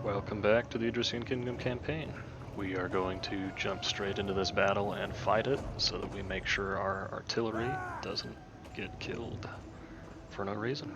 Welcome back to the Odryssian Kingdom campaign. We are going to jump straight into this battle and fight it so that we make sure our artillery doesn't get killed for no reason.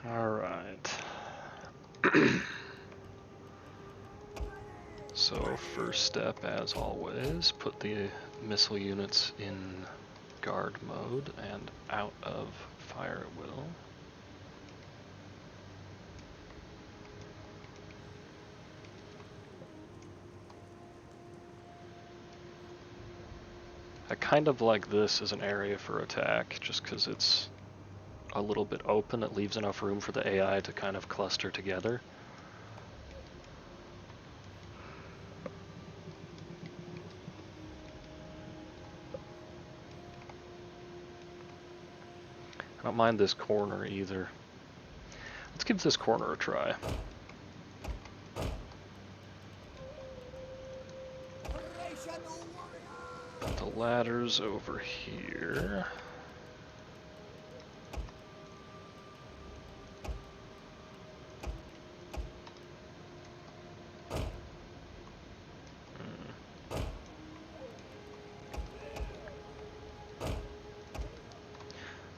Alright. So first step, as always, put the missile units in guard mode and out of fire at will. I kind of like this as an area for attack, just because it's a little bit open. It leaves enough room for the AI to kind of cluster together. I don't mind this corner either. Let's give this corner a try. The ladder's over here.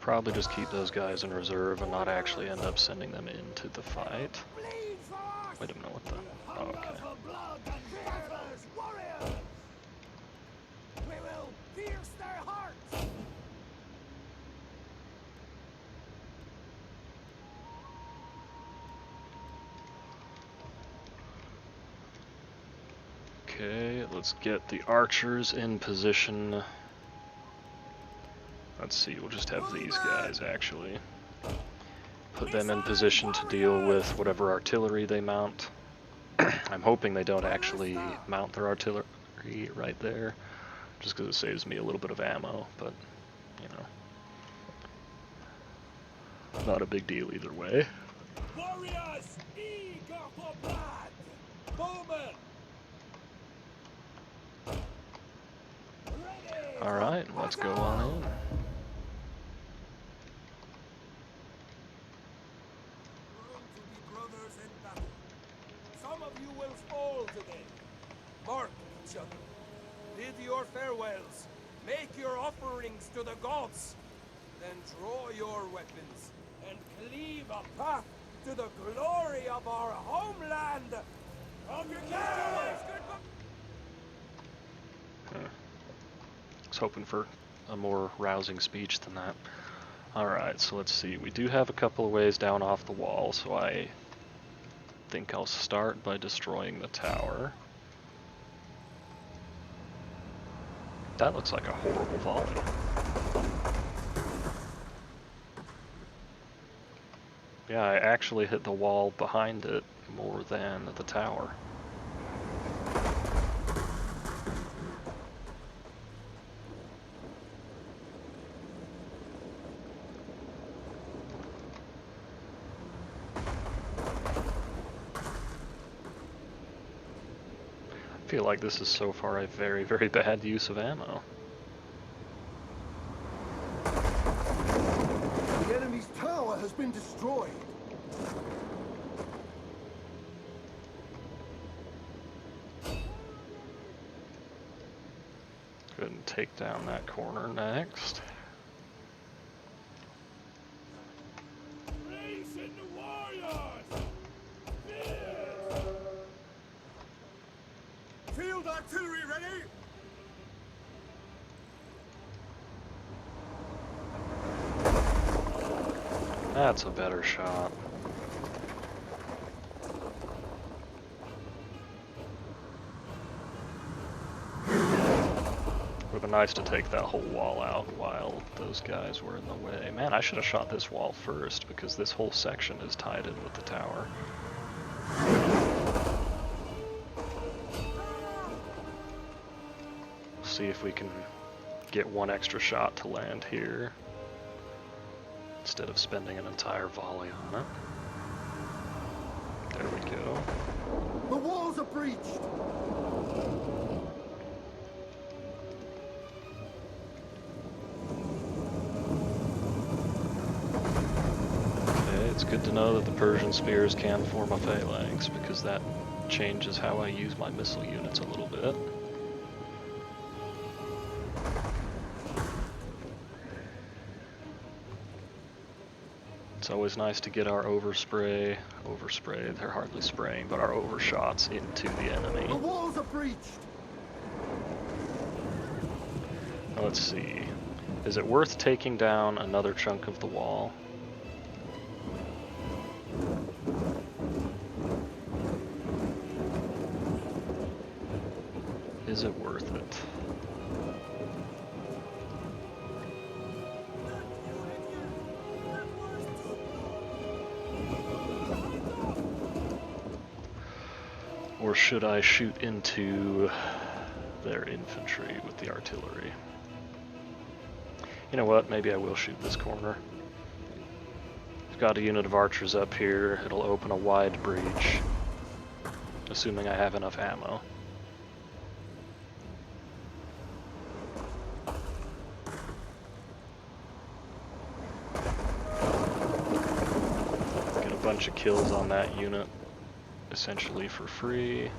Probably just keep those guys in reserve and not actually end up sending them into the fight. Wait a minute, what the? Oh, okay. Okay, let's get the archers in position. Let's see, we'll just have these guys actually. Put them in position to deal with whatever artillery they mount. I'm hoping they don't actually mount their artillery right there, just because it saves me a little bit of ammo, but, you know, not a big deal either way. Warriors, eager for blood! Bowmen! Alright, let's go on in. Some of you will fall today. Mark each other. Bid your farewells. Make your offerings to the gods. Then draw your weapons and cleave a path to the glory of our homeland. Hope you keep your wives good. I was hoping for a more rousing speech than that. Alright, so let's see. We do have a couple of ways down off the wall, so I think I'll start by destroying the tower. That looks like a horrible volley. Yeah, I actually hit the wall behind it more than the tower. I feel like this is so far a very, very bad use of ammo. The enemy's tower has been destroyed. Go ahead and take down that corner next. Race in the warriors! Field artillery ready! That's a better shot. Would have been nice to take that whole wall out while those guys were in the way. Man, I should have shot this wall first, because this whole section is tied in with the tower. See if we can get one extra shot to land here, instead of spending an entire volley on it. There we go. The walls are breached! It's good to know that the Persian spears can form a phalanx, because that changes how I use my missile units a little bit. It's always nice to get our overspray, they're hardly spraying, but our overshots into the enemy. The walls are breached! Now let's see, is it worth taking down another chunk of the wall? Is it worth it? Or should I shoot into their infantry with the artillery? You know what, maybe I will shoot this corner. I've got a unit of archers up here, it'll open a wide breach, assuming I have enough ammo. Get a bunch of kills on that unit, essentially for free.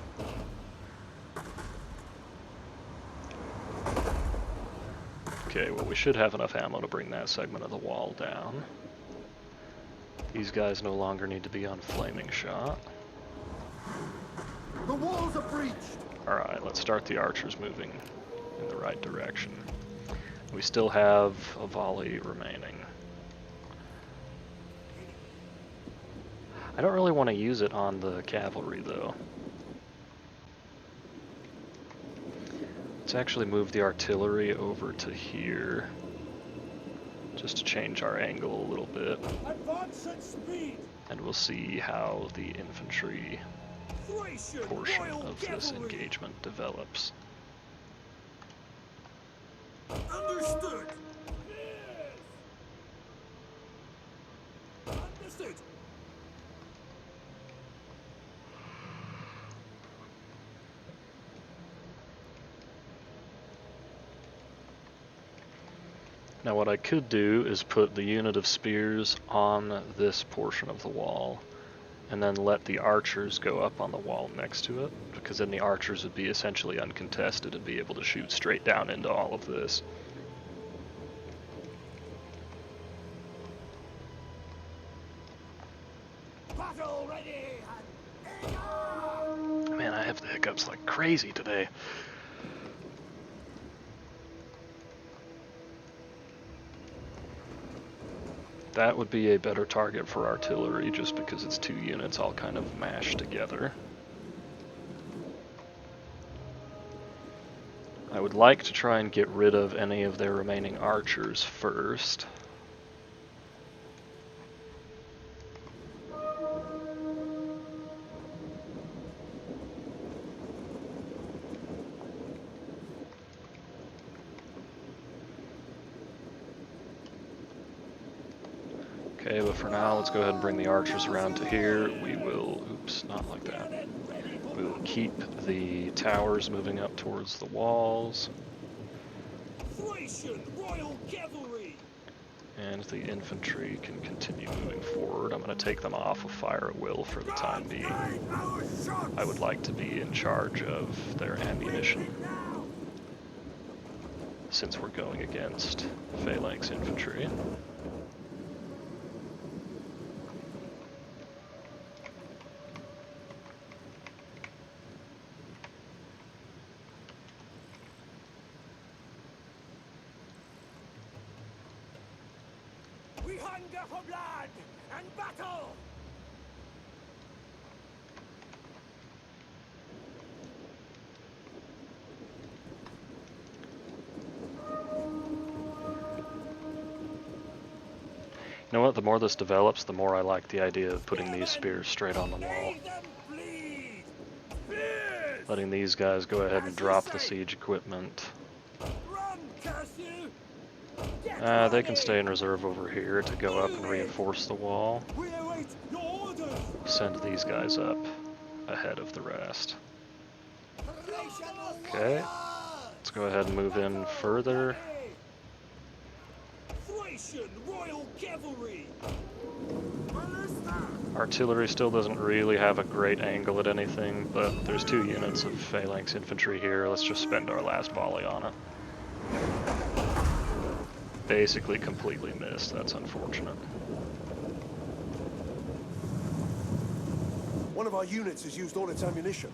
Okay, well we should have enough ammo to bring that segment of the wall down. These guys no longer need to be on flaming shot. The walls are breached! Alright, let's start the archers moving in the right direction. We still have a volley remaining. I don't really want to use it on the cavalry though. Let's actually move the artillery over to here, just to change our angle a little bit. Advance at speed! And we'll see how the infantry Odryssian portion Royal of this Cavalry! engagement develops. Understood! Yes! Understood! Now what I could do is put the unit of spears on this portion of the wall, and then let the archers go up on the wall next to it, because then the archers would be essentially uncontested and be able to shoot straight down into all of this. Battle ready! Man, I have the hiccups like crazy today. That would be a better target for artillery, just because it's two units all kind of mashed together. I would like to try and get rid of any of their remaining archers first. Okay, but for now, let's go ahead and bring the archers around to here. We will, oops, not like that. We will keep the towers moving up towards the walls. Odryssian Royal Cavalry! And the infantry can continue moving forward. I'm going to take them off of fire at will for the time being. I would like to be in charge of their ammunition, since we're going against phalanx infantry. We hunger for blood and battle! You know what? The more this develops, the more I like the idea of putting these spears straight on the wall. Make them bleed! Spears! Letting these guys go ahead and drop the siege equipment. Run, curse you! Get They can ready! stay in reserve over here to go up and reinforce the wall. We await your orders! Send these guys up ahead of the rest. Okay, let's go ahead and move in further. Thracian Royal Cavalry! Artillery still doesn't really have a great angle at anything, but there's 2 units of phalanx infantry here. Let's just spend our last volley on it. Basically completely missed. That's unfortunate. One of our units has used all its ammunition.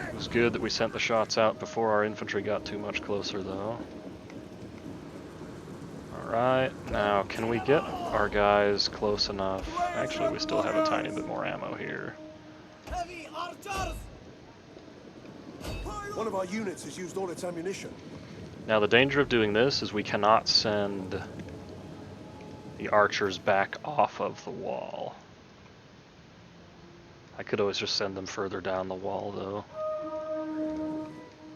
It was good that we sent the shots out before our infantry got too much closer, though. Alright, now can we get our guys close enough? Actually, we still have a tiny bit more ammo here. Heavy archers! One of our units has used all its ammunition. Now the danger of doing this is we cannot send the archers back off of the wall. I could always just send them further down the wall, though.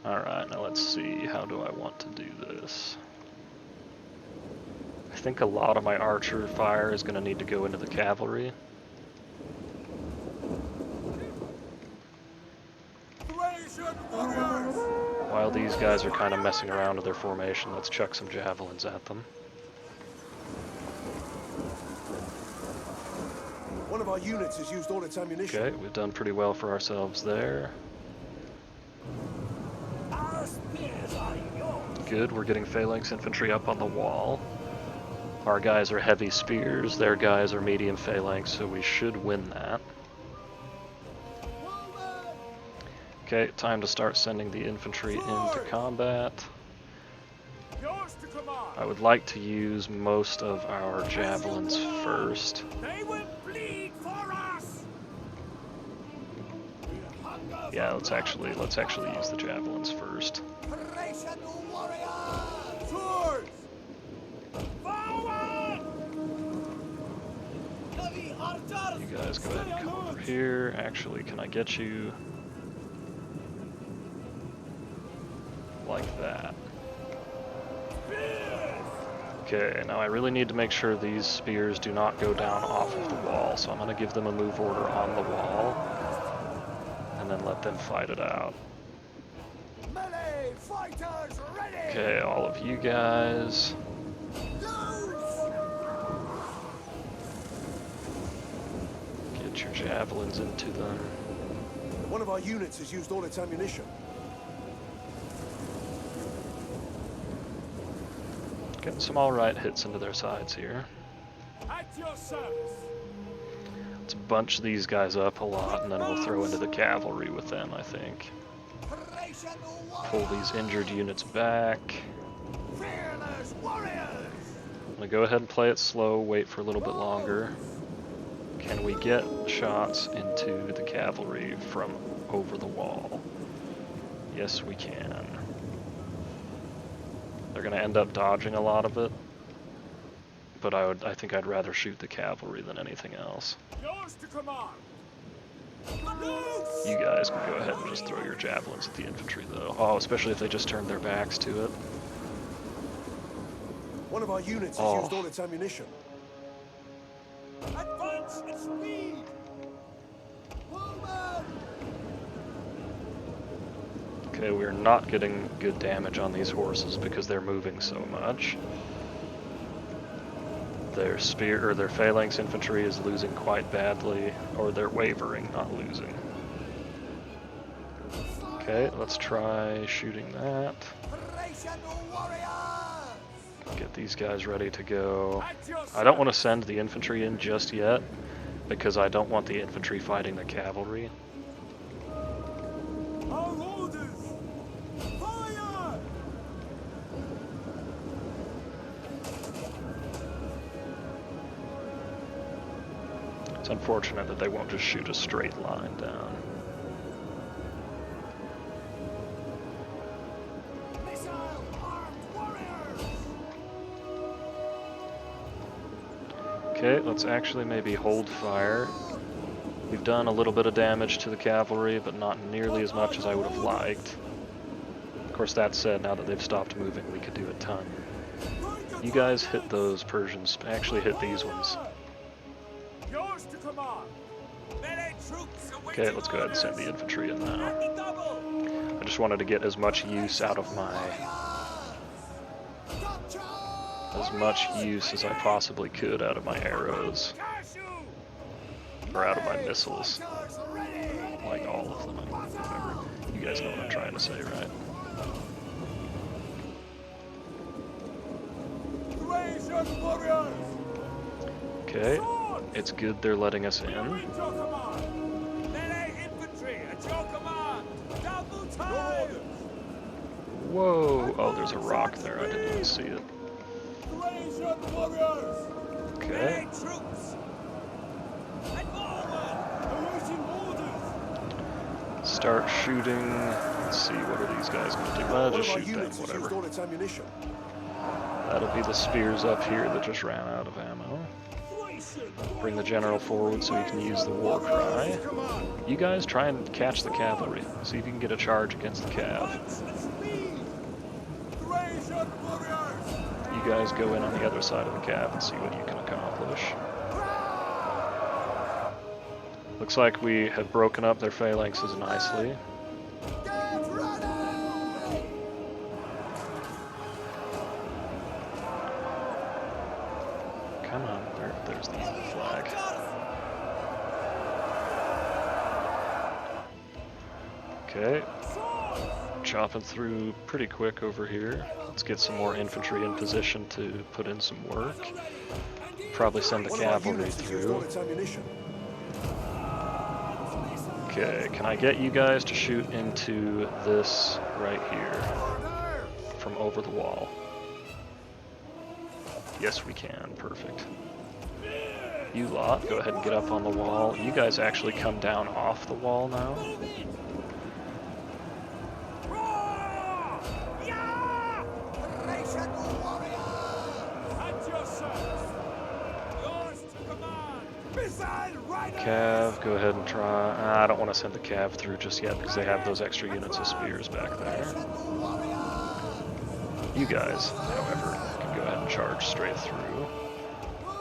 Alright, now let's see, how do I want to do this? I think a lot of my archer fire is going to need to go into the cavalry. While these guys are kind of messing around with their formation, let's chuck some javelins at them. One of our units has used all its ammunition. Okay, we've done pretty well for ourselves there. Our spears are yours! Good, we're getting phalanx infantry up on the wall. Our guys are heavy spears, their guys are medium phalanx, so we should win that. Okay, time to start sending the infantry into combat. Yours to command! I would like to use most of our javelins first. They will bleed for us! Yeah, let's actually use the javelins first. Thracian warriors! Swords! Forward! Heavy archers! You guys go ahead and come over here. Actually, can I get you like that? Okay, now I really need to make sure these spears do not go down off of the wall, so I'm going to give them a move order on the wall, and then let them fight it out. Melee fighters ready! Okay, all of you guys. Get your javelins into them. One of our units has used all its ammunition. Getting some alright hits into their sides here. At your service! Let's bunch these guys up a lot, and then we'll throw into the cavalry with them, I think. Thracian Pull these injured units back. fearless warriors! I'm gonna go ahead and play it slow, wait for a little bit longer. Can we get shots into the cavalry from over the wall? Yes, we can. They're gonna end up dodging a lot of it, but I think I'd rather shoot the cavalry than anything else. Yours to command! You guys can go ahead and just throw your javelins at the infantry, though. Oh, especially if they just turn their backs to it. One of our units has used all its ammunition. Advance at speed! Woman! Okay, we're not getting good damage on these horses because they're moving so much. Their spear or their phalanx infantry is losing quite badly, or they're wavering, not losing. Okay, let's try shooting that. Thracian warriors! Get these guys ready to go. I don't want to send the infantry in just yet, because I don't want the infantry fighting the cavalry. Our orders! Fire! It's unfortunate that they won't just shoot a straight line down. Missile armed warriors! Okay, let's actually maybe hold fire. We've done a little bit of damage to the cavalry, but not nearly as much as I would have liked. Of course, that said, now that they've stopped moving, we could do a ton. You guys hit those Persians. Actually hit these ones. Yours to command. Melee troops awaiting Okay, let's go ahead and send the orders. infantry in now. At the double. I just wanted to get as much use out of my... as much use as I possibly could out of my arrows. Or out of my missiles. Like all of them, whatever. You guys know what I'm trying to say, right? Odryssian warriors. Okay, it's good they're letting us in. Melee infantry at your command. Double time. Whoa! Oh, there's a rock there. I didn't even see it. Odryssian warriors. Okay. Melee troops. And forward. Awaiting orders. Start shooting. Let's see, what are these guys going to do? One Just of our shoot them, units has used whatever. all its ammunition. That'll be the spears up here that just ran out of ammo. Bring the general forward so he can use the war cry. You guys try and catch the cavalry. See if you can get a charge against the cav. Odryssian warriors. You guys go in on the other side of the cav and see what you can accomplish. Looks like we have broken up their phalanxes nicely. Come on, there's the evil flag. Okay, chopping through pretty quick over here. Let's get some more infantry in position to put in some work. Probably send the One of our cavalry units has used all through. its ammunition. Okay, can I get you guys to shoot into this right here from over the wall? Yes, we can. Perfect. You lot, go ahead and get up on the wall. You guys actually come down off the wall now. Cav, go ahead and try. I don't want to send the cav through just yet because they have those extra units of spears back there. You guys, however, can go ahead and charge straight through.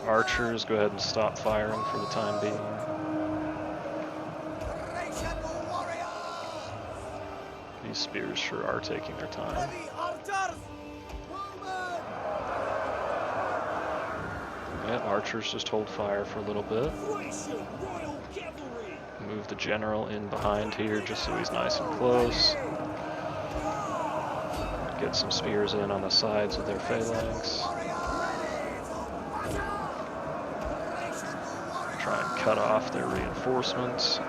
Archers, go ahead and stop firing for the time being. These spears sure are taking their time. Yeah, archers just hold fire for a little bit. Move the general in behind here just so he's nice and close. Get some spears in on the sides of their phalanx. Try and cut off their reinforcements.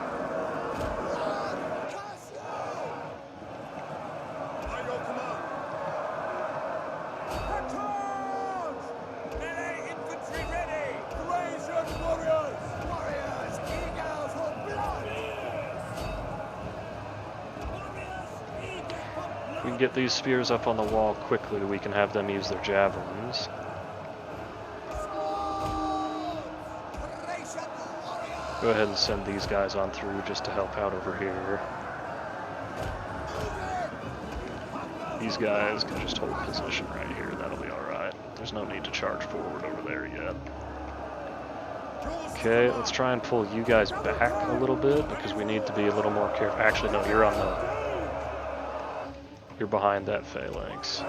If we can get these spears up on the wall quickly, we can have them use their javelins. Go ahead and send these guys on through just to help out over here. These guys can just hold position right here, that'll be alright. There's no need to charge forward over there yet. Okay, let's try and pull you guys back a little bit because we need to be a little more careful. Actually, no, you're on the... You're behind that phalanx.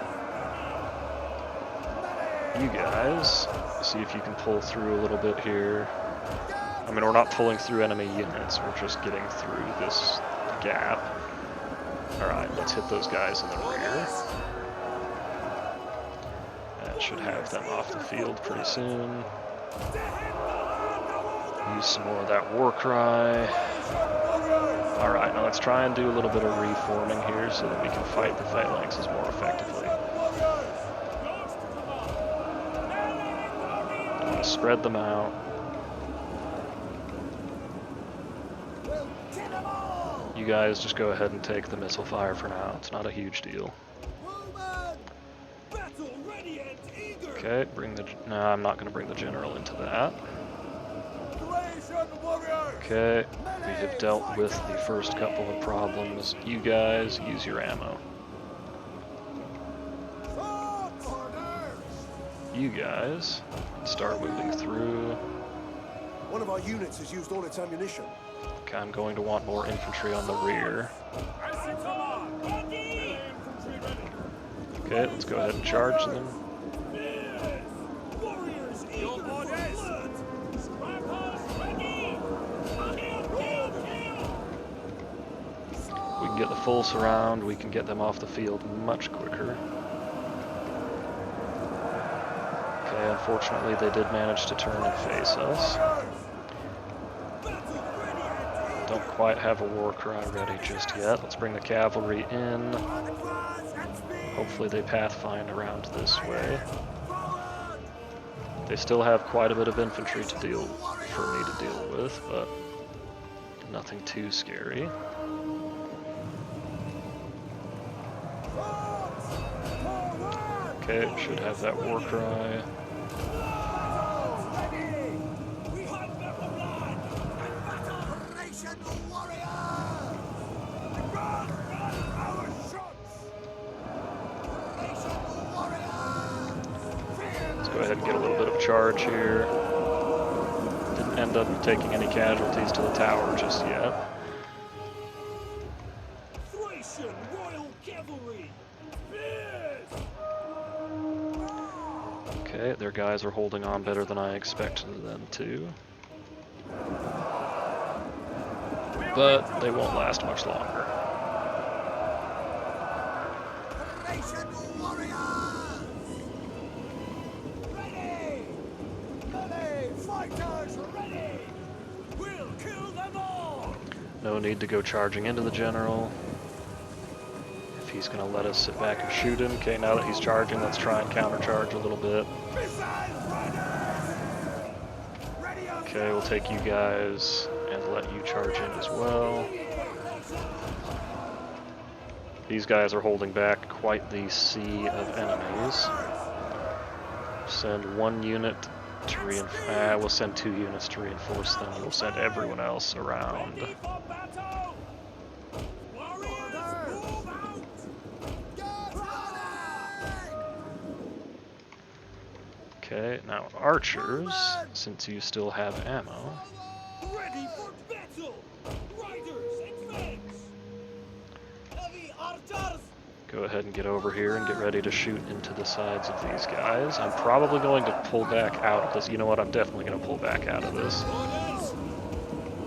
You guys, see if you can pull through a little bit here. I mean, we're not pulling through enemy units, we're just getting through this gap. Alright, let's hit those guys in the rear. That should have them off the field pretty soon. Use some more of that war cry. Alright, now let's try and do a little bit of reforming here so that we can fight the phalanxes more effectively. I'm going to spread them out. You guys just go ahead and take the missile fire for now. It's not a huge deal. Okay, no, I'm not going to bring the general into that. Okay, we have dealt with the first couple of problems. You guys, use your ammo. You guys start moving through. One of our units has used all its ammunition. Okay, I'm going to want more infantry on the rear. Okay, let's go ahead and charge them. We can get the full surround, we can get them off the field much quicker. Okay, unfortunately they did manage to turn and face us. Don't quite have a war cry ready just yet. Let's bring the cavalry in. Hopefully they pathfind around this way. They still have quite a bit of infantry to deal for me to deal with, but nothing too scary. Okay, should have that war cry. Go ahead and get a little bit of charge here. Didn't end up taking any casualties to the tower just yet. Okay, their guys are holding on better than I expected them to. But they won't last much longer. No need to go charging into the general. If he's going to let us sit back and shoot him. Okay, now that he's charging, let's try and countercharge a little bit. Okay, we'll take you guys and let you charge in as well. These guys are holding back quite the sea of enemies. Send one unit to reinforce. We'll send 2 units to reinforce them. We'll send everyone else around. Okay, now archers, since you still have ammo. Ready for battle! Riders, advance! Heavy archers! Go ahead and get over here and get ready to shoot into the sides of these guys. I'm probably going to pull back out of this. You know what? I'm definitely going to pull back out of this.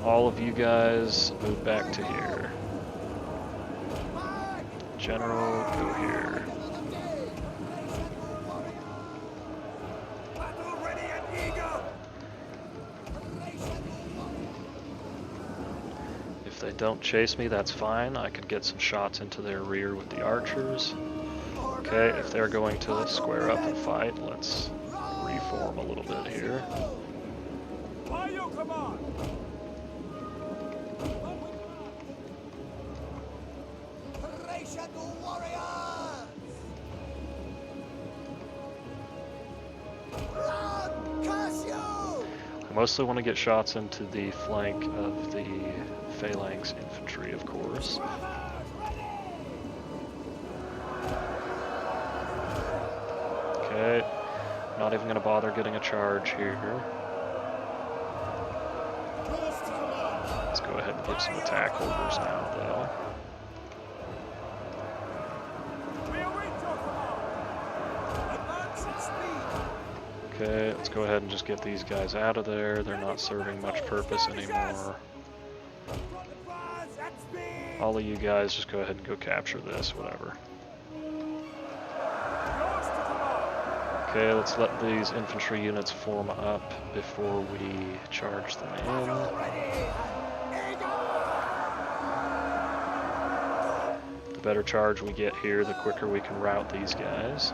All of you guys move back to here. General, go here. If they don't chase me, that's fine. I can get some shots into their rear with the archers. Okay, if they're going to square up and fight, let's reform a little bit here. I mostly want to get shots into the flank of the phalanx infantry, of course. Okay, not even going to bother getting a charge here. Let's go ahead and give some attack orders now, though. Okay, let's go ahead and just get these guys out of there. They're not serving much purpose anymore. All of you guys just go ahead and go capture this, whatever. Okay, let's let these infantry units form up before we charge them in. The better charge we get here, the quicker we can rout these guys.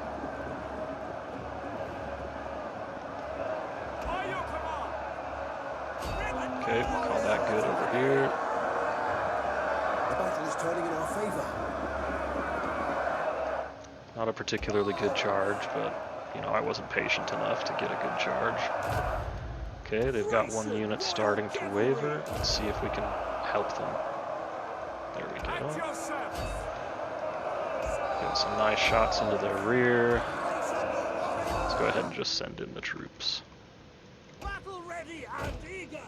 Okay, we'll call that good over here. The battle is turning in our favor. Not a particularly good charge, but you know, I wasn't patient enough to get a good charge. Okay, they've got one unit starting to waver. Let's see if we can help them. There we go. Getting some nice shots into their rear. Let's go ahead and just send in the troops. Battle ready and eager.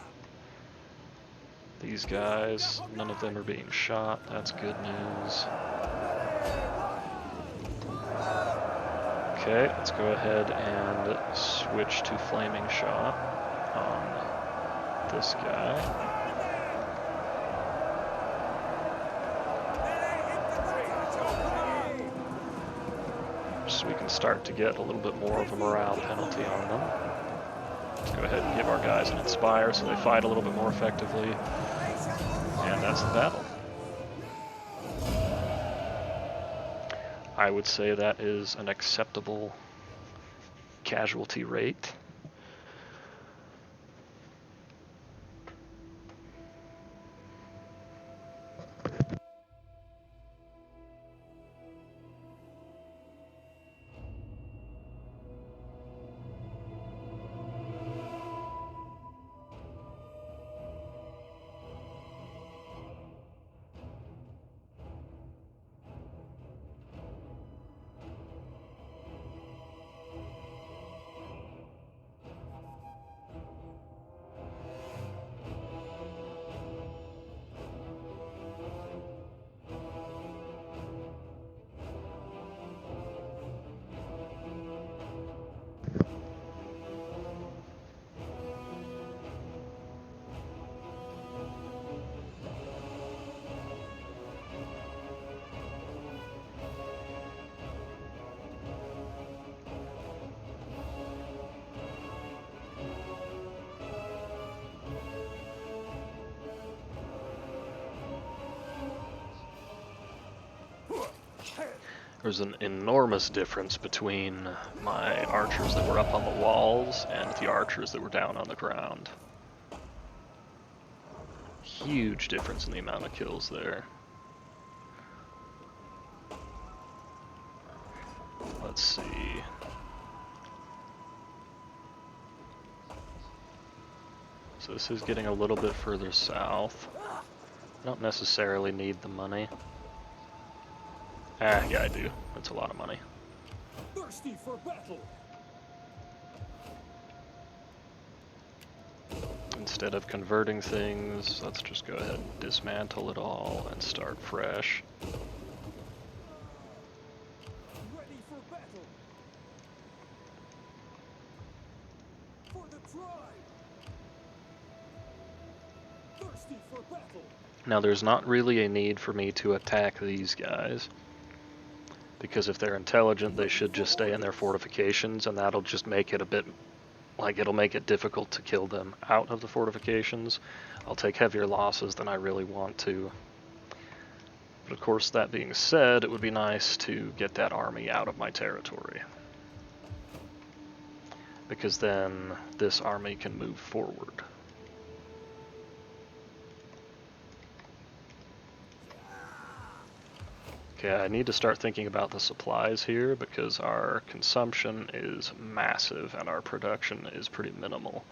These guys, none of them are being shot. That's good news. Okay, let's go ahead and switch to flaming shot on this guy. So we can start to get a little bit more of a morale penalty on them. Let's go ahead and give our guys an inspire so they fight a little bit more effectively. And that's the battle. I would say that is an acceptable casualty rate. There's an enormous difference between my archers that were up on the walls and the archers that were down on the ground. Huge difference in the amount of kills there. Let's see. So this is getting a little bit further south. I don't necessarily need the money. Yeah, I do. That's a lot of money. Thirsty for battle. Instead of converting things, let's just go ahead and dismantle it all and start fresh. Ready for battle. For the tribe. Thirsty for battle. Now there's not really a need for me to attack these guys, because if they're intelligent they should just stay in their fortifications, and that'll just make it a bit, like, it'll make it difficult to kill them out of the fortifications. I'll take heavier losses than I really want to. But of course, that being said, it would be nice to get that army out of my territory, because then this army can move forward. Okay, I need to start thinking about the supplies here, because our consumption is massive and our production is pretty minimal.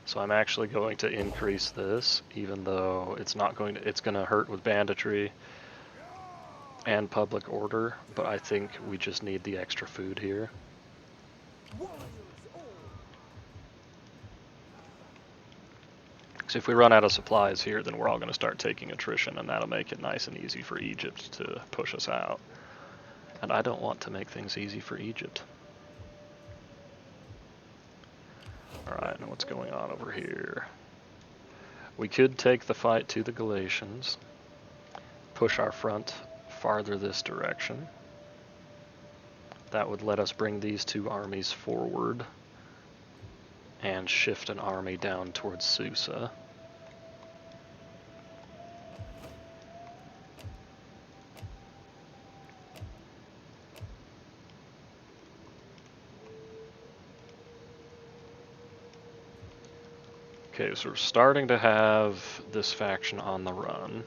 So I'm actually going to increase this, even though it's not going to, it's going to hurt with banditry and public order, but I think we just need the extra food here. So if we run out of supplies here, then we're all going to start taking attrition, and that'll make it nice and easy for Egypt to push us out. And I don't want to make things easy for Egypt. Alright, now what's going on over here? We could take the fight to the Galatians, push our front farther this direction. That would let us bring these two armies forward and shift an army down towards Susa. Okay, so we're starting to have this faction on the run.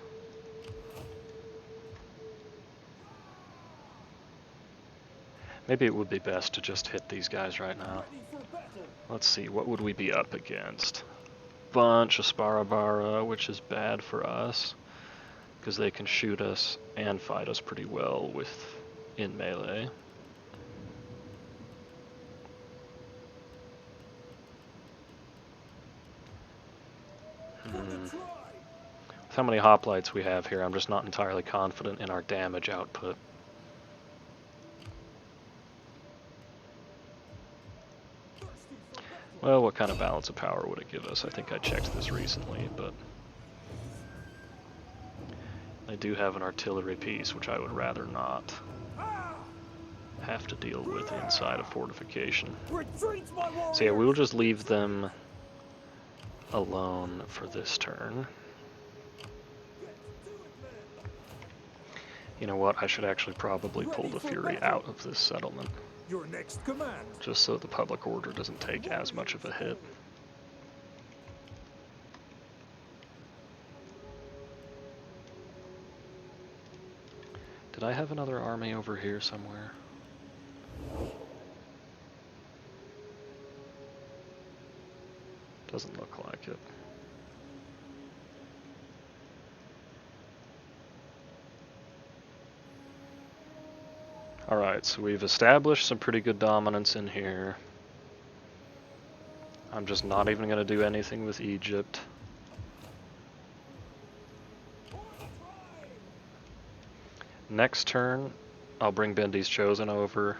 Maybe it would be best to just hit these guys right now. Let's see, what would we be up against? Bunch of Sparabara, which is bad for us, because they can shoot us and fight us pretty well in melee. With how many hoplites we have here, I'm just not entirely confident in our damage output. Well, what kind of balance of power would it give us? I think I checked this recently, but I do have an artillery piece, which I would rather not have to deal with inside a fortification. So yeah, we'll just leave them alone for this turn. You know what, I should actually probably pull the Fury out of this settlement. Your next command. Just so the public order doesn't take as much of a hit. Did I have another army over here somewhere? Doesn't look like it. Alright, so we've established some pretty good dominance in here. I'm just not even going to do anything with Egypt. Next turn, I'll bring Bendy's Chosen over,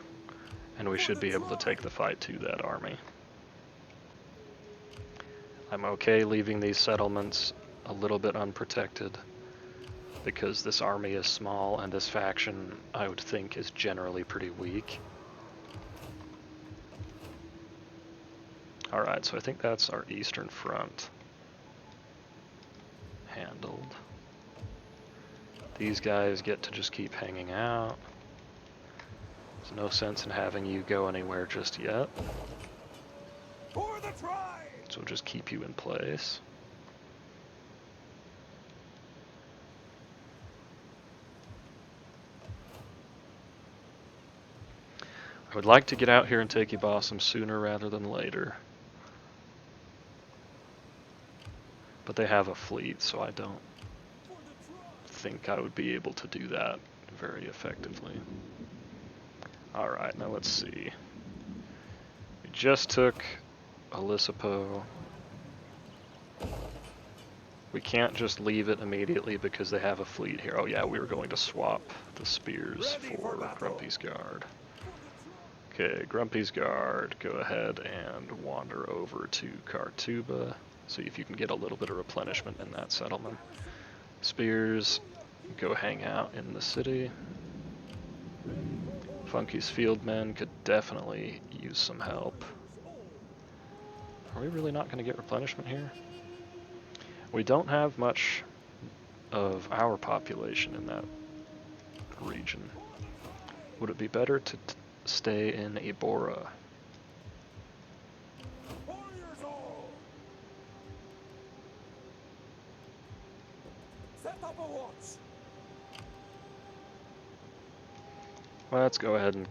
and we should be able to take the fight to that army. I'm okay leaving these settlements a little bit unprotected, because this army is small and this faction, I would think, is generally pretty weak. Alright, so I think that's our eastern front handled. These guys get to just keep hanging out. There's no sense in having you go anywhere just yet. For the tribe! So we'll just keep you in place. I would like to get out here and take Ibasim sooner rather than later. But they have a fleet, so I don't think I would be able to do that very effectively. Alright, now let's see. We just took Elisipo. We can't just leave it immediately because they have a fleet here. Oh yeah, we were going to swap the spears for Grumpy's Guard. Okay, Grumpy's Guard, go ahead and wander over to Kartuba. See if you can get a little bit of replenishment in that settlement. Spears, go hang out in the city. Funky's Fieldmen could definitely use some help. Are we really not going to get replenishment here? We don't have much of our population in that region. Would it be better to stay in Ebora? Set up a watch. Let's go ahead and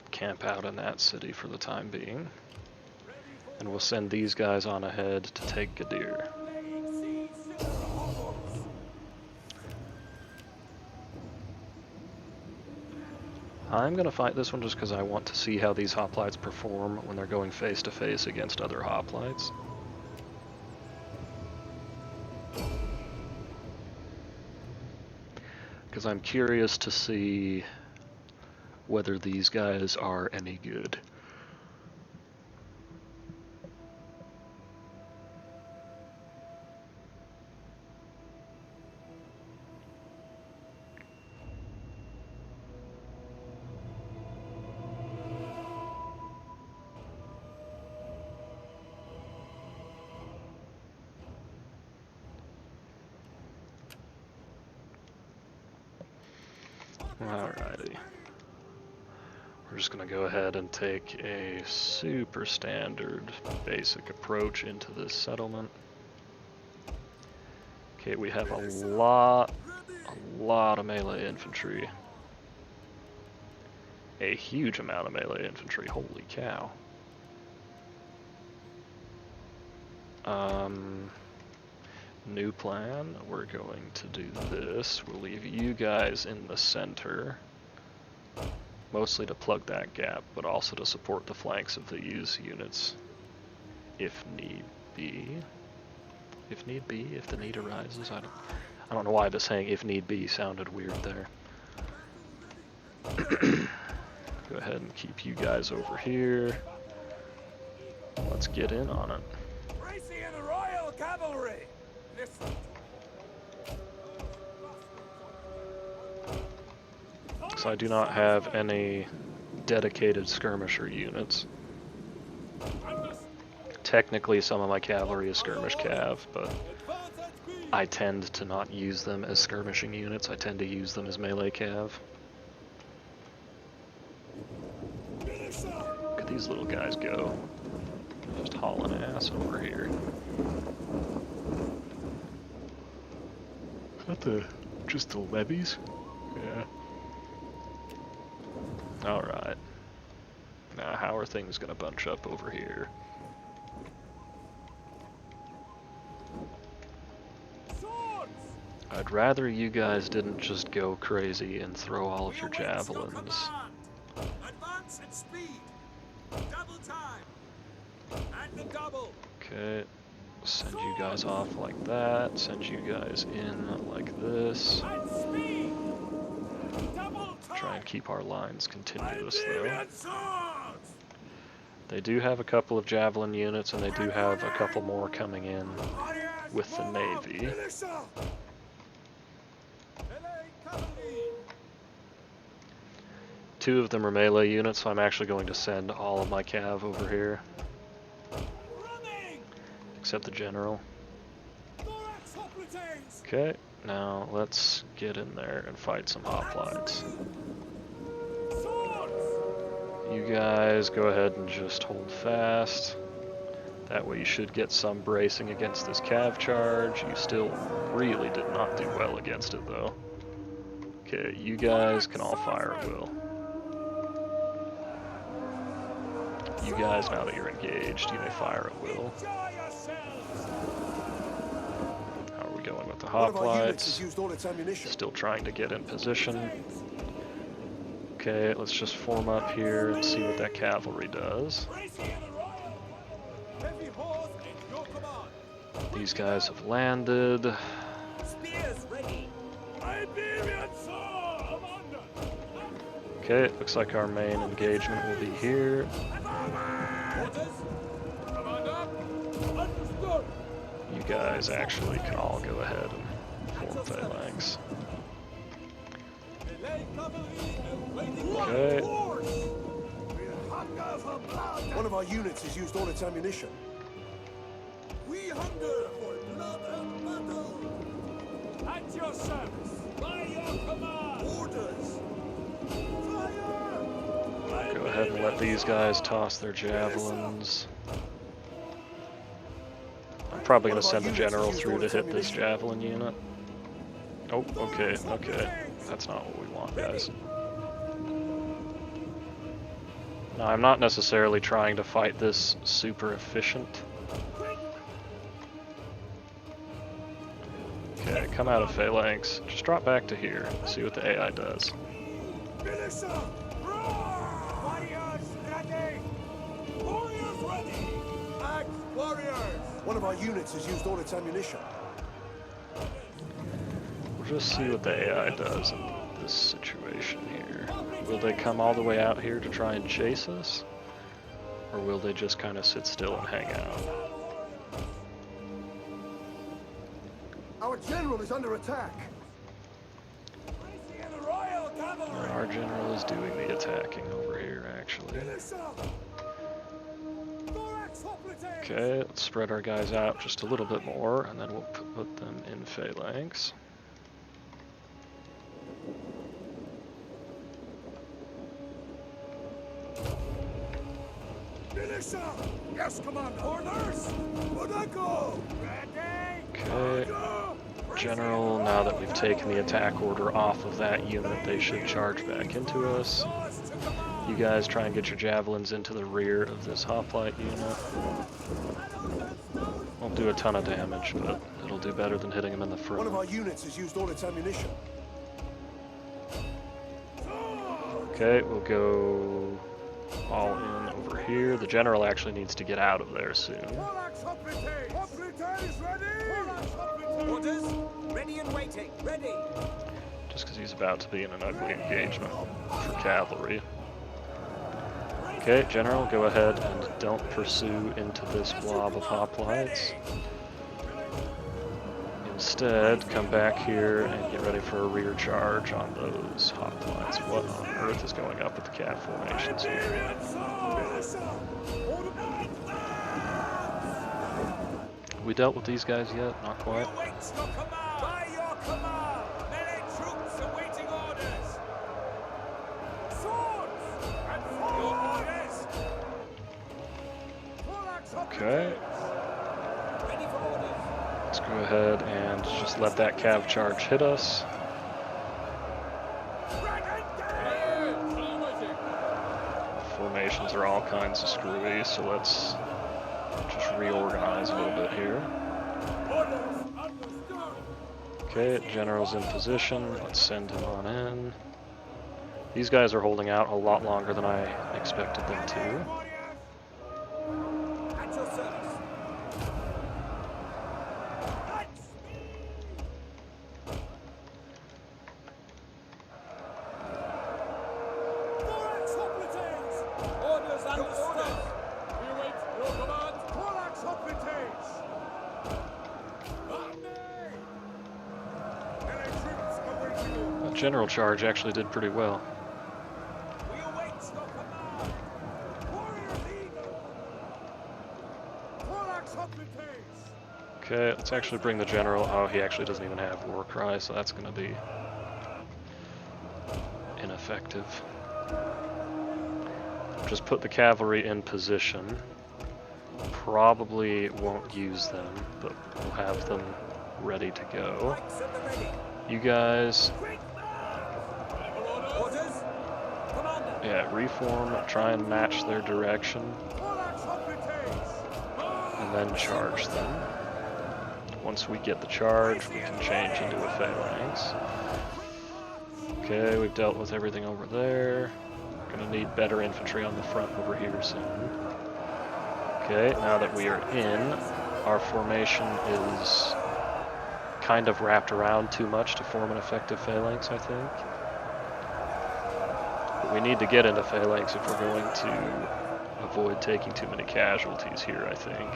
camp out in that city for the time being. And we'll send these guys on ahead to take Gadir. I'm going to fight this one just because I want to see how these hoplites perform when they're going face to face against other hoplites. Because I'm curious to see whether these guys are any good. Alrighty. We're just going to go ahead and take a super standard basic approach into this settlement. Okay, we have a lot of melee infantry. a huge amount of melee infantry. Holy cow. New plan. We're going to do this. We'll leave you guys in the center. Mostly to plug that gap, but also to support the flanks of these units if need be. If need be, if the need arises. I don't know why the saying "if need be" sounded weird there. Go ahead and keep you guys over here. Let's get in on it. Tracy and the Royal Cavalry! Listen. So I do not have any dedicated skirmisher units. Technically, some of my cavalry is skirmish cav, but I tend to not use them as skirmishing units. I tend to use them as melee cav. Look at these little guys go. Just hauling ass over here. Is that just the levies? Yeah. Alright. Now how are things gonna bunch up over here? I'd rather you guys didn't just go crazy and throw all of your javelins. Advance at speed. Double time. And the double. Okay. Send you guys off like that. Send you guys in like this. At speed. Double time. Try and keep our lines continuous though. Iberian swords. They do have a couple of javelin units and they do have a couple more coming in with the navy. Two of them are melee units, so I'm actually going to send all of my cav over here. Except the general. Okay, now let's get in there and fight some hoplites. You guys go ahead and just hold fast. That way you should get some bracing against this cav charge. You still really did not do well against it though. Okay, you guys can all fire at will. You guys, now that you're engaged, you may fire at will. How are we going with the hoplites? Still trying to get in position. Okay, let's just form up here and see what that cavalry does. These guys have landed. Okay, it looks like our main engagement will be here. You guys actually can all go ahead and form phalanx. Okay. One of our units has used all its ammunition. We hunger for blood and battle. At your service. By your command. Orders. Fire. Go ahead and let these guys toss their javelins. I'm probably going to send the general through to hit this javelin unit. Oh, okay, okay. That's not what we want, guys. Now, I'm not necessarily trying to fight this super efficient. Okay, come out of phalanx. Just drop back to here. See what the AI does. One of our units has used all its ammunition. We'll just see what the AI does in this situation here. Will they come all the way out here to try and chase us? Or will they just kind of sit still and hang out? Our general is under attack. Our general is doing the attacking over here, actually. Okay, let's spread our guys out just a little bit more, and then we'll put them in phalanx. Yes, command. Orders. Okay. General, now that we've taken the attack order off of that unit, they should charge back into us. You guys try and get your javelins into the rear of this hoplite unit. Won't do a ton of damage, but it'll do better than hitting them in the front. One of our units has used all its ammunition. Okay, we'll go all in over here. The general actually needs to get out of there soon. Orders, ready and waiting. Ready. Just because he's about to be in an ugly engagement for cavalry. Okay, General, go ahead and don't pursue into this blob of hoplites. Instead, come back here and get ready for a rear charge on those hoplites. What on earth is going up with the cav formations here? We dealt with these guys yet? Not quite. By your command, melee troops awaiting orders. Swords and your orders. Okay. Ready for orders. Let's go ahead and just let that cav charge hit us. Formations are all kinds of screwy, so let's just reorganize a little bit here. Okay, General's in position. Let's send him on in. These guys are holding out a lot longer than I expected them to. At your service. Orders understood. We await your command. That general charge actually did pretty well. We await your command. Okay, let's actually bring the general. Oh, he actually doesn't even have war cry, so that's going to be ineffective. Just put the cavalry in position. Probably won't use them, but we'll have them ready to go. You guys, Orders. Commander. yeah, reform, try and match their direction, and then charge them. Once we get the charge, we can change into a phalanx. Okay, we've dealt with everything over there. Gonna need better infantry on the front over here soon. Okay, now that we are in, our formation is kind of wrapped around too much to form an effective phalanx, I think. But we need to get into phalanx if we're going to avoid taking too many casualties here, I think.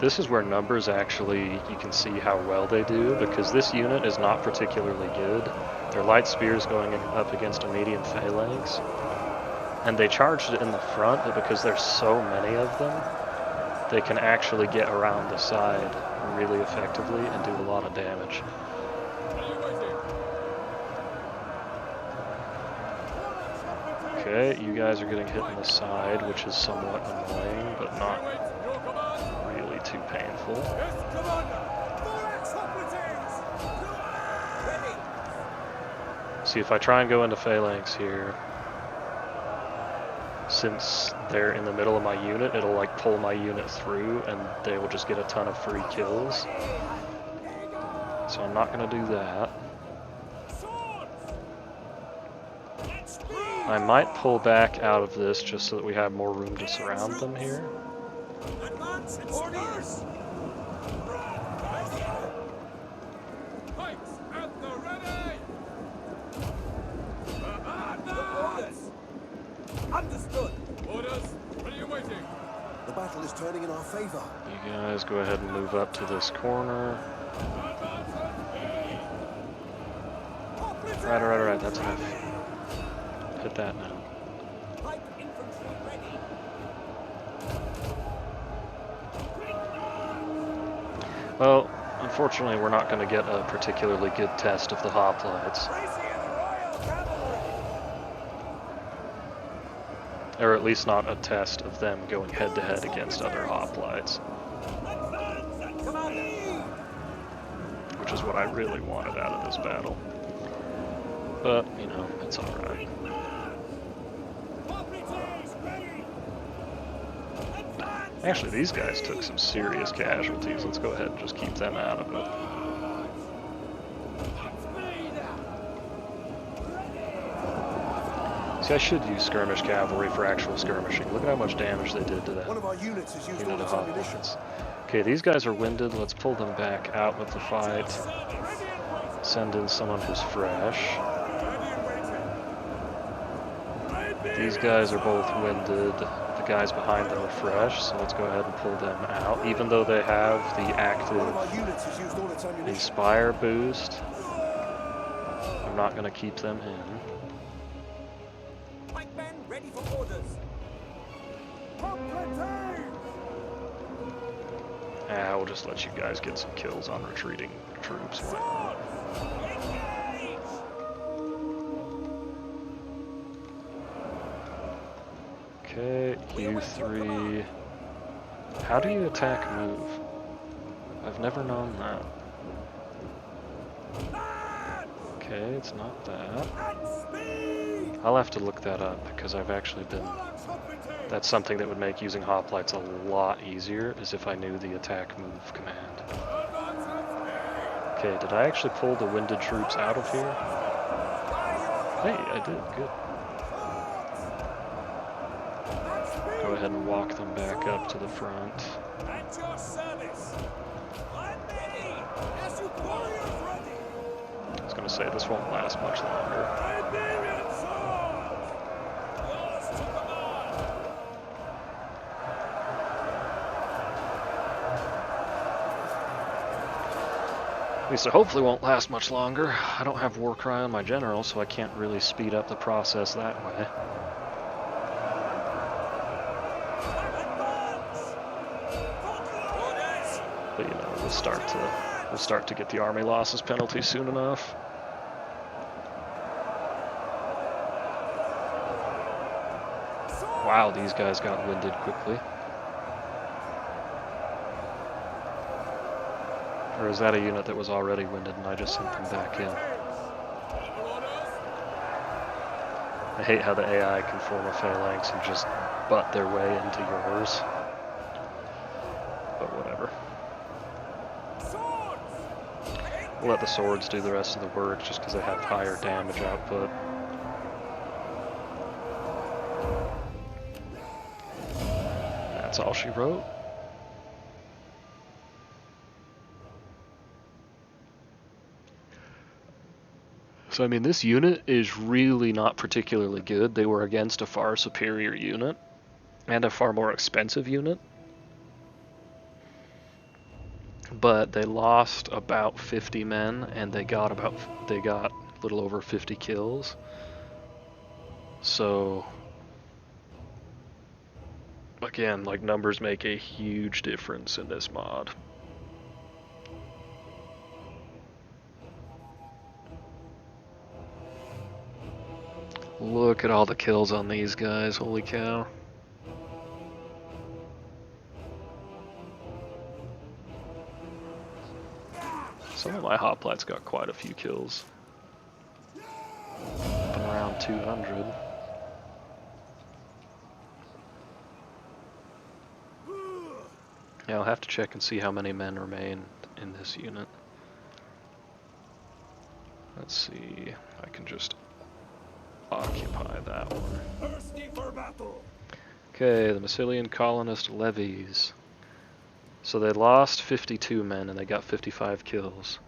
This is where numbers actually, you can see how well they do, because this unit is not particularly good. Their light spears going up against a medium phalanx, and they charged it in the front, but because there's so many of them, they can actually get around the side really effectively and do a lot of damage. Okay, you guys are getting hit in the side, which is somewhat annoying, but not really too painful. See, if I try and go into phalanx here, since they're in the middle of my unit, it'll like pull my unit through and they will just get a ton of free kills. So I'm not gonna do that. I might pull back out of this just so that we have more room to surround them here. Advance orders. Pikes at the ready. Orders. Understood. Orders. Ready and waiting. The battle is turning in our favor. You guys go ahead and move up to this corner. Right, that's enough. Hit that now. Light infantry ready. Well, unfortunately we're not going to get a particularly good test of the hoplites. Or at least not a test of them going head to head against other hoplites. Commander. is what I really wanted out of this battle. But, you know, it's alright. Actually, these guys took some serious casualties. Let's go ahead and just keep them out of it. See, I should use skirmish cavalry for actual skirmishing. Look at how much damage they did to that One of our units has used all unit of its ammunition. hoplites. Okay, these guys are winded. Let's pull them back out with the fight. Send in someone who's fresh. These guys are both winded. The guys behind them are fresh, so let's go ahead and pull them out. Even though they have the active One of our units has used all its ammunition. Inspire boost, I'm not going to keep them in. Pikemen ready for orders. We'll just let you guys get some kills on retreating troops. Why not? Okay, you three. How do you attack move? I've never known that. Okay, it's not that. I'll have to look that up because I've actually been... That's something that would make using hoplites a lot easier, is if I knew the attack move command. Okay, did I actually pull the winded troops out of here? Hey, I did, good. Go ahead and walk them back up to the front. At your service. I'm ready. As you warriors ready. I was going to say, this won't last much longer. Iberian sword. Yours to command. At least it hopefully won't last much longer. I don't have war cry on my general, so I can't really speed up the process that way. But you know, we'll start to get the army losses penalty soon enough. Wow, these guys got winded quickly. Or is that a unit that was already winded and I just sent them back in? I hate how the AI can form a phalanx and just butt their way into yours. But whatever. We'll let the swords do the rest of the work just because they have higher damage output. That's all she wrote. So I mean, this unit is really not particularly good. They were against a far superior unit and a far more expensive unit. But they lost about 50 men and they got a little over 50 kills. So again, like, numbers make a huge difference in this mod. Look at all the kills on these guys, holy cow. Some of my hoplites got quite a few kills. Up and around 200. Yeah, I'll have to check and see how many men remain in this unit. Let's see, I can just occupy that one. Thirsty for battle. Okay, the Massilian colonist levies. So they lost 52 men and they got 55 kills.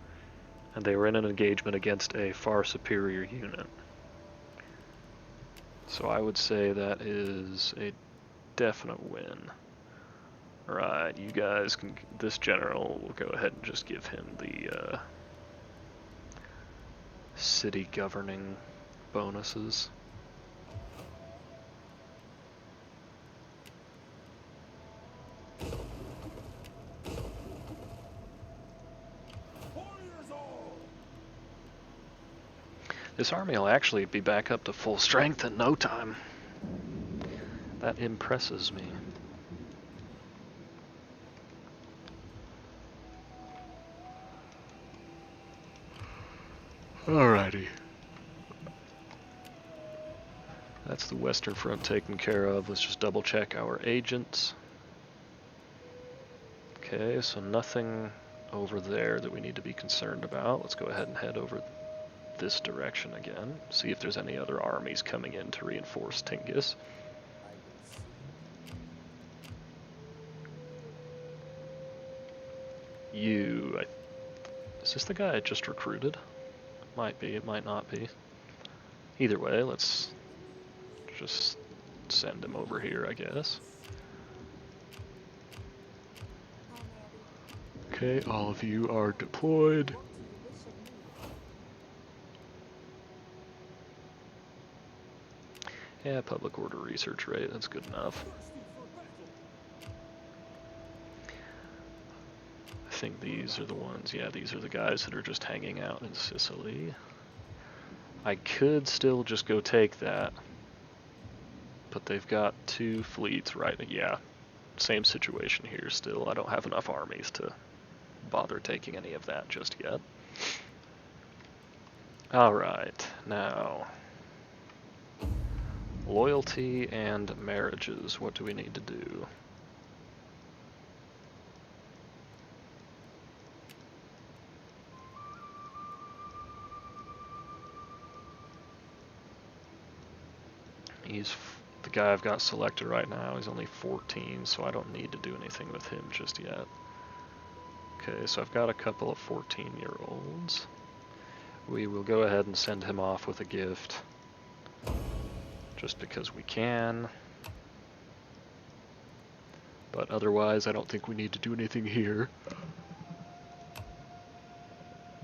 And they were in an engagement against a far superior unit. So I would say that is a definite win. Right, you guys can, this general, will go ahead and just give him the city governing bonuses. This army will actually be back up to full strength in no time. That impresses me. Alrighty. That's the Western Front taken care of. Let's just double check our agents. Okay, so nothing over there that we need to be concerned about. Let's go ahead and head over this direction again. See if there's any other armies coming in to reinforce Tingis. Is this the guy I just recruited? Might be, it might not be. Either way, let's just send him over here, I guess. Okay, all of you are deployed. Yeah, public order research rate, that's good enough. I think these are the ones, yeah, these are the guys that are just hanging out in Sicily. I could still just go take that, but they've got 2 fleets, right? Yeah, same situation here still. I don't have enough armies to bother taking any of that just yet. Alright, now, loyalty and marriages, what do we need to do? The guy I've got selected right now is only 14, so I don't need to do anything with him just yet. Okay, so I've got a couple of 14-year-olds. We will go ahead and send him off with a gift, just because we can. But otherwise, I don't think we need to do anything here.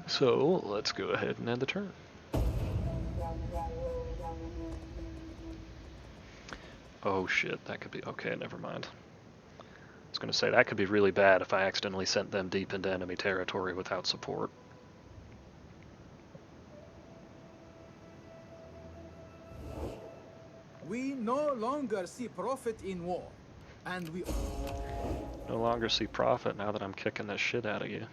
So, let's go ahead and end the turn. Oh shit, that could be... okay, never mind. I was gonna say, that could be really bad if I accidentally sent them deep into enemy territory without support. We no longer see profit in war, and we No longer see profit now that I'm kicking the shit out of you.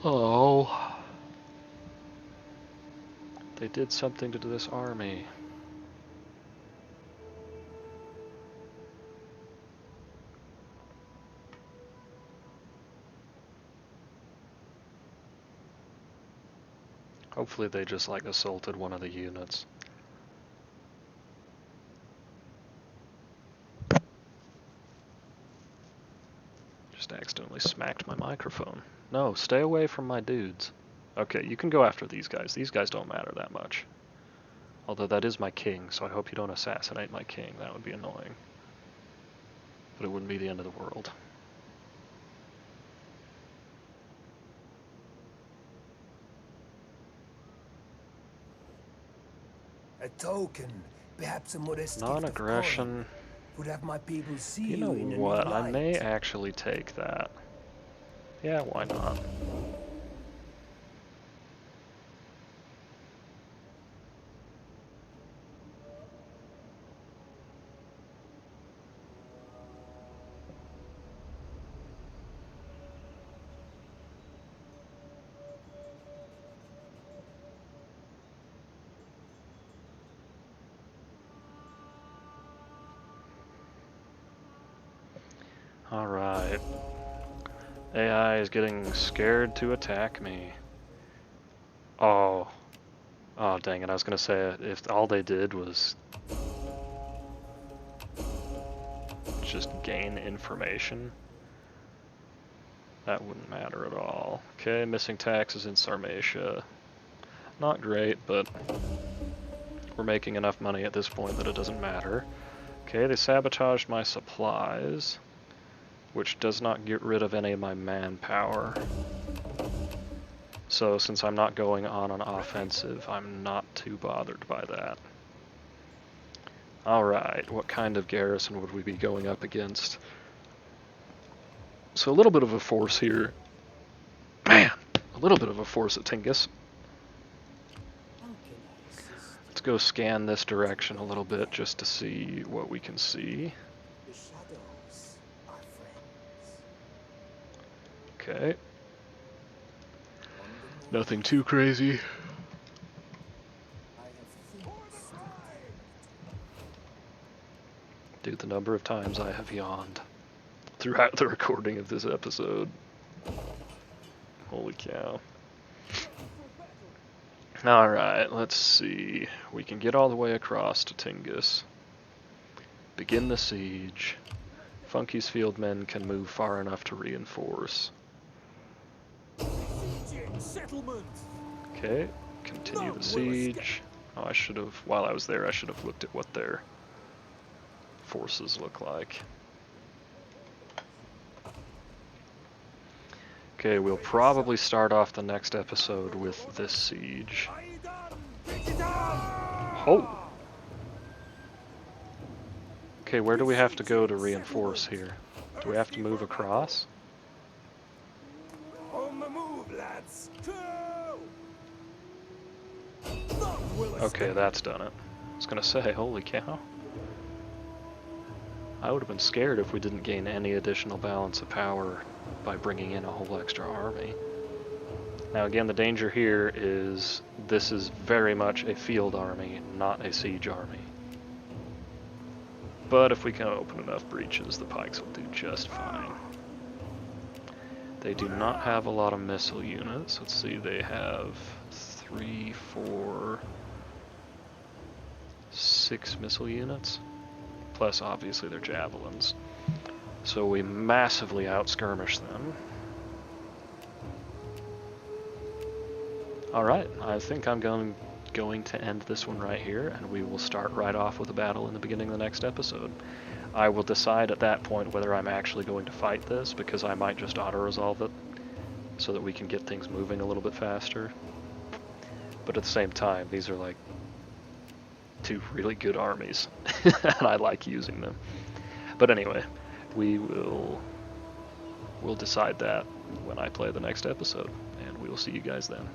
Oh. They did something to this army. Hopefully they just like assaulted one of the units. Just accidentally smacked my microphone. No, stay away from my dudes. Okay, you can go after these guys. These guys don't matter that much. Although that is my king, so I hope you don't assassinate my king. That would be annoying. But it wouldn't be the end of the world. A token, perhaps a modest Non-aggression. would have my people see You know in a what? new I may light. actually take that. Yeah, why not? Alright. AI is getting scared to attack me. Oh. Oh, dang it. I was gonna say, if all they did was just gain information, that wouldn't matter at all. Okay, missing taxes in Sarmatia. Not great, but we're making enough money at this point that it doesn't matter. Okay, they sabotaged my supplies, which does not get rid of any of my manpower. So since I'm not going on an offensive, I'm not too bothered by that. Alright, what kind of garrison would we be going up against? So a little bit of a force here. Man, a little bit of a force at Tingis. Let's go scan this direction a little bit just to see what we can see. The shadows are friends. Okay, On the nothing too crazy. I have things to Dude, the number of times I have yawned throughout the recording of this episode. Holy cow. Alright, let's see. We can get all the way across to Tingus. Begin the siege. Funky's field men can move far enough to reinforce. siege settlement. Okay, continue the siege. Oh, I should have, while I was there, I should have looked at what their forces look like. Okay, we'll probably start off the next episode with this siege. Oh! Okay, where do we have to go to reinforce here? Do we have to move across? On the move, lads. Okay, that's done it. I was gonna say, holy cow. I would have been scared if we didn't gain any additional balance of power by bringing in a whole extra army. Now again, the danger here is this is very much a field army, not a siege army. But if we can open enough breaches, the pikes will do just fine. They do not have a lot of missile units. Let's see, they have 3, 4, 6 missile units. Plus, obviously, their javelins. So we massively outskirmish them. Alright, I think I'm going to end this one right here, and we will start right off with a battle in the beginning of the next episode. I will decide at that point whether I'm actually going to fight this, because I might just auto-resolve it, so that we can get things moving a little bit faster. But at the same time, these are like 2 really good armies, and I like using them. But anyway, we'll decide that when I play the next episode, and we will see you guys then.